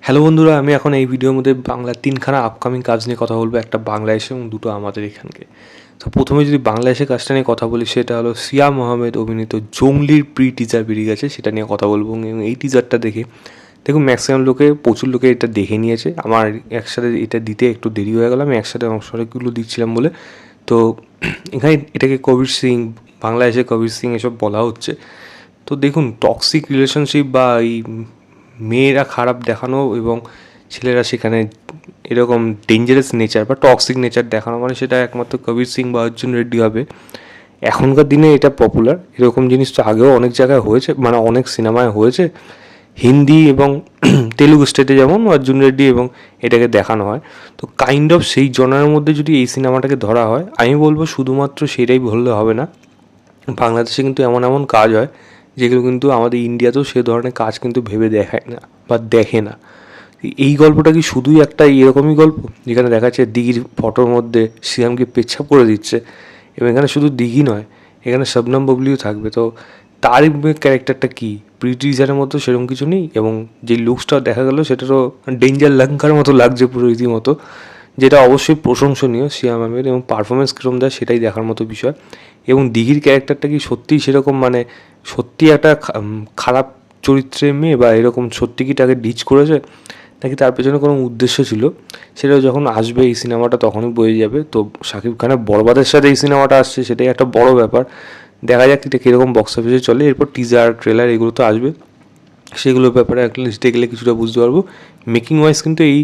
Hello বন্ধুরা, আমি এখন এই ভিডিওর মধ্যে বাংলার তিনখানা আপকামিং কাজ নিয়ে কথা বলবো, একটা বাংলাদেশে এবং দুটো আমাদের এখানকে। তো প্রথমে যদি বাংলাদেশের কাজটা নিয়ে কথা বলি, সেটা হলো সিয়াম আহমেদ অভিনীত জঙ্গলির প্রি টিজার বেরিয়ে গেছে, সেটা নিয়ে কথা বলবো। এবং এই টিজারটা দেখে দেখুন, ম্যাক্সিমাম প্রচুর লোকে এটা দেখে নিয়েছে। আমার একসাথে এটা দিতে একটু দেরি হয়ে গেল, আমি একসাথে অনেকগুলো দিচ্ছিলাম বলে। তো এখানে এটাকে কবির সিং, বাংলাদেশে কবির সিং এসব বলা হচ্ছে। তো দেখুন, টক্সিক রিলেশনশিপ বা এই মেয়েরা খারাপ দেখানো এবং ছেলেরা সেখানে এরকম ডেঞ্জারাস নেচার বা টক্সিক নেচার দেখানো, মানে সেটা একমাত্র কবির সিং বা অর্জুন রেড্ডি হবে। এখনকার দিনে এটা পপুলার, এরকম জিনিস তো আগেও অনেক জায়গায় হয়েছে, মানে অনেক সিনেমায় হয়েছে। হিন্দি এবং তেলুগু স্টেটে যেমন অর্জুন রেড্ডি এবং এটাকে দেখানো হয়। তো কাইন্ড অফ সেই জনারের মধ্যে যদি এই সিনেমাটাকে ধরা হয়, আমি বলবো শুধুমাত্র সেটাই বললে হবে না। বাংলাদেশে কিন্তু এমন এমন কাজ হয় যেগুলো কিন্তু আমাদের ইন্ডিয়াতেও সে ধরনের কাজ কিন্তু ভেবে দেখায় না বা দেখে না। এই গল্পটা কি শুধুই একটা এরকমই গল্প যেখানে দেখা যাচ্ছে দিঘির ফটোর মধ্যে শ্রীরামকে পেচ্ছাপ করে দিচ্ছে, এবং এখানে শুধু দিঘি নয়, এখানে শবনম বুবলিও থাকবে। তো তার ক্যারেক্টারটা কি প্রিটিজারের মতো সেরকম কিছু নেই, এবং যে লুকসটা দেখা গেল সেটা তো ডেঞ্জার লঙ্কার মতো লাগছে পুরো রীতিমতো, যেটা অবশ্যই প্রশংসনীয় শ্যাম আহমেদ, এবং পারফরমেন্স কীরকম দেয় সেটাই দেখার মতো বিষয়। এবং দিঘির ক্যারেক্টারটা কি সত্যিই সেরকম, মানে সত্যি একটা খারাপ চরিত্রের মেয়ে, বা এরকম সত্যি কি তাকে ডিচ করেছে, নাকি তার পেছনে কোনো উদ্দেশ্য ছিল, সেটা যখন আসবে এই সিনেমাটা তখনই বোঝা যাবে। তো শাকিব খানের বরবাদের সাথে এই সিনেমাটা আসছে, সেটাই একটা বড় ব্যাপার। দেখা যাক এটা কীরকম বক্স অফিসে চলে। এরপর টিজার ট্রেলার এগুলো তো আসবে, সেগুলোর ব্যাপারে অ্যাটলিস্ট দেখলে কিছুটা বুঝতে পারবো। মেকিং ওয়াইজ কিন্তু এই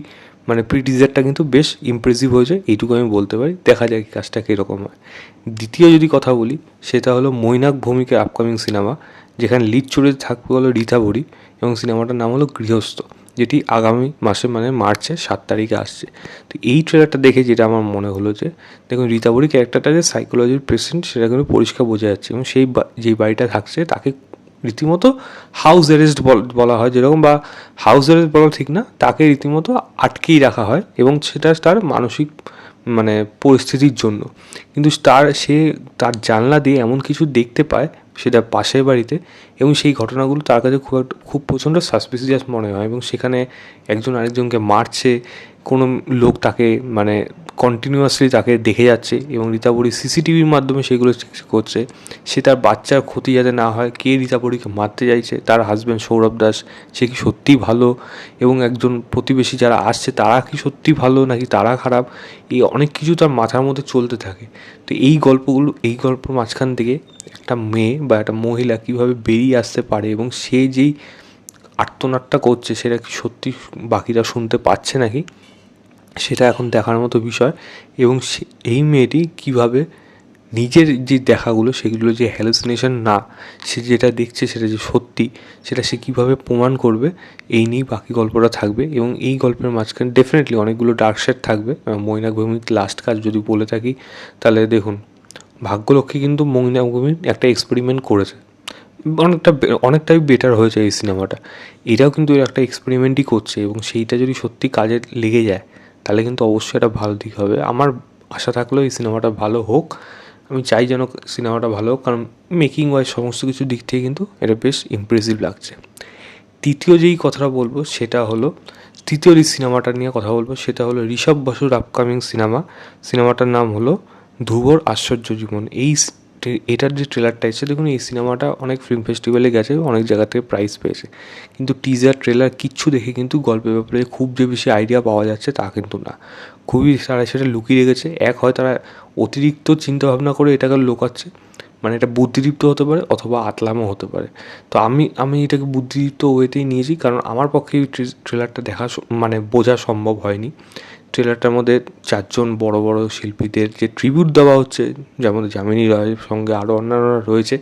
মানে প্রি টিজারটা কিন্তু বেশ ইমপ্রেসিভ হয়েছে, এইটুকু আমি বলতে পারি। দেখা যাক কাজটা কীরকম হয়। দ্বিতীয় যদি কথা বলি, সেটা হলো মৈনাক ভৌমিকের আপকামিং সিনেমা, যেখানে লিড চরিত্রে থাকবে হলো রীতা বড়ি, এবং সিনেমাটার নাম হলো গৃহস্থ, যেটি আগামী মাসে মানে মার্চের 7 তারিখে আসছে। তো এই ট্রেলারটা দেখে যেটা আমার মনে হলো যে, দেখুন রীতা বড়ি ক্যারেক্টারটা যে সাইকোলজির পেশেন্ট সেটা কিন্তু পরিষ্কার বোঝা যাচ্ছে, এবং সেই যেই বাড়িটা থাকছে তাকে রীতিমতো হাউস অ্যারেস্ট বলা হয় যেরকম, বা হাউস অ্যারেস্ট বলা ঠিক না, তাকে রীতিমতো আটকেই রাখা হয়, এবং সেটা তার মানসিক মানে পরিস্থিতির জন্য। কিন্তু তার জানলা দিয়ে এমন কিছু দেখতে পায় সেটা পাশের বাড়িতে, এবং সেই ঘটনাগুলো তার কাছে খুব প্রচণ্ড সাসপিসিয়াস মনে হয়, এবং সেখানে একজন আরেকজনকে মারছে, কোনো লোক তাকে মানে কন্টিনিউয়াসলি তাকে দেখে যাচ্ছে, এবং রীতাবরী সিসিটিভির মাধ্যমে সেগুলো করছে। সে তার বাচ্চার ক্ষতি যাতে না হয়, কে রীতাবরীকে মারতে চাইছে, তার হাজব্যান্ড সৌরভ দাস সে কি সত্যিই ভালো, এবং একজন প্রতিবেশী যারা আসছে তারা কি সত্যিই ভালো নাকি তারা খারাপ, এই অনেক কিছু তার মাথার মধ্যে চলতে থাকে। তো এই গল্পের মাঝখান থেকে একটা মেয়ে বা একটা মহিলা কীভাবে বেরিয়ে আসতে পারে, এবং সে যেই আর্তনাদটা করছে সেটা কি সত্যি বাকিরা শুনতে পাচ্ছে নাকি, সেটা এখন দেখার মতো বিষয়। এবং এই মেয়েটি কীভাবে নিজের যে দেখাগুলো সেগুলো যে হ্যালুসিনেশন না, সে যেটা দেখছে সেটা যে সত্যি, সেটা সে কীভাবে প্রমাণ করবে, এই নিয়েই বাকি গল্পটা থাকবে। এবং এই গল্পের মাঝখানে ডেফিনেটলি অনেকগুলো ডার্ক সাইড থাকবে। মৈনাক ভৌমিক লাস্ট কাজ যদি বলে থাকি, তাহলে দেখুন ভাগ্যলক্ষ্মী কিন্তু মৈনাক ভৌমিক একটা এক্সপেরিমেন্ট করেছে, অনেকটাই বেটার হয়েছে এই সিনেমাটা। এটাও কিন্তু একটা এক্সপেরিমেন্টই করছে, এবং সেইটা যদি সত্যি কাজে লেগে যায় তাহলে কিন্তু অবশ্যই একটা ভালো দিক হবে। আমার আশা থাকলেও এই সিনেমাটা ভালো হোক, আমি চাই যেন সিনেমাটা ভালো হোক, কারণ মেকিং ওয়াইজ সমস্ত কিছু দিক থেকে কিন্তু এটা বেশ ইমপ্রেসিভ লাগছে। তৃতীয় যেই কথাটা বলবো সেটা হলো, তৃতীয় যে সিনেমাটা নিয়ে কথা বলবো সেটা হলো ঋষভ বসুর আপকামিং সিনেমাটার নাম হলো ধ্রুবর আশ্চর্য জীবন। এটার যে ট্রেলারটা এসেছে, দেখুন এই সিনেমাটা অনেক ফিল্ম ফেস্টিভ্যালে গেছে, অনেক জায়গা থেকে প্রাইজ পেয়েছে, কিন্তু টিজার ট্রেলার কিচ্ছু দেখে কিন্তু গল্পের ব্যাপারে খুব যে বেশি আইডিয়া পাওয়া যাচ্ছে তা কিন্তু না। খুবই তারা সেটা লুকিয়ে রেখেছে। হয় তারা অতিরিক্ত চিন্তাভাবনা করে এটাকে লোকাচ্ছে, মানে এটা বুদ্ধিদীপ্ত হতে পারে অথবা আতলামও হতে পারে। তো আমি এটাকে বুদ্ধিদীপ্ত ওয়েতেই নিয়েছি, কারণ আমার পক্ষে এই ট্রেলারটা দেখা মানে বোঝা সম্ভব হয়নি। ট্রেলারটার মধ্যে 4 জন বড় বড় শিল্পীদের যে ট্রিবিউট দেওয়া হচ্ছে, যেমন যামিনী রায়ের সঙ্গে আরও অন্যান্যরা রয়েছে,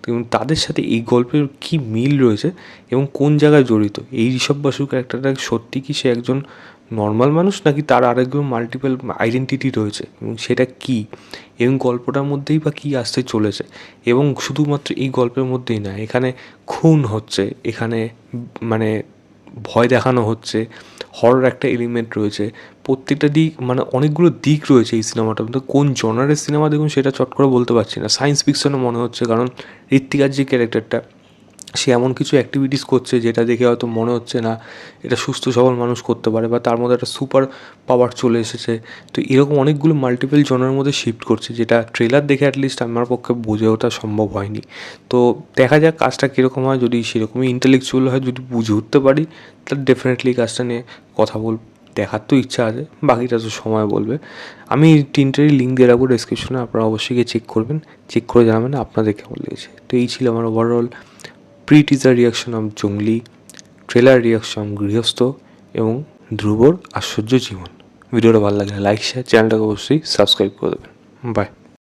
এবং তাদের সাথে এই গল্পের কী মিল রয়েছে এবং কোন জায়গায় জড়িত, এই ঋষভ বসুর ক্যারেক্টারটা সত্যি কি সে একজন নর্মাল মানুষ, নাকি তার আরেকজন মাল্টিপল আইডেন্টিটি রয়েছে, এবং সেটা কী, এবং গল্পটার মধ্যেই বা কী আসতে চলেছে। এবং শুধুমাত্র এই গল্পের মধ্যেই না, এখানে খুন হচ্ছে, এখানে মানে ভয় দেখানো হচ্ছে, হরর একটা এলিমেন্ট রয়েছে, প্রত্যেকটা দিক মানে অনেকগুলো দিক রয়েছে এই সিনেমাটার মধ্যে। কোন জনারের সিনেমা দেখুন সেটা চট করে বলতে পারছি না, সায়েন্স ফিকশনও মনে হচ্ছে, কারণ ঋত্বিকার যে ক্যারেক্টারটা সে এমন কিছু অ্যাক্টিভিটিস করছে যেটা দেখে হয়তো মনে হচ্ছে না এটা সুস্থ সবল মানুষ করতে পারে, বা তার মধ্যে একটা সুপার পাওয়ার চলে এসেছে। তো এরকম অনেকগুলো মাল্টিপল জনের মধ্যে শিফট করছে, যেটা ট্রেলার দেখে অ্যাটলিস্ট আমার পক্ষে বুঝে ওঠা সম্ভব হয়নি। তো দেখা যাক কাজটা কীরকম হয়। যদি সেরকমই ইন্টেলেকচুয়াল হয়, যদি বুঝে উঠতে পারি, তাহলে ডেফিনেটলি কাজটা নিয়ে কথা দেখার তো ইচ্ছা আছে, বাকিটা তো সময় বলবে। আমি তিনটেরই লিঙ্ক দিয়ে রাখবো ডেসক্রিপশনে, আপনারা অবশ্যই গিয়ে চেক করবেন, চেক করে জানাবেন আপনাদের কেমন লেগেছে। তো এই ছিল আমার overall pre teaser reaction of Junglee, trailer reaction গৃহস্থ এবং ধ্রুবর আশ্চর্য জীবন। ভিডিওটা ভালো লাগলে লাইক শেয়ার, চ্যানেলটাকে অবশ্যই সাবস্ক্রাইব করে দেবেন। বাই।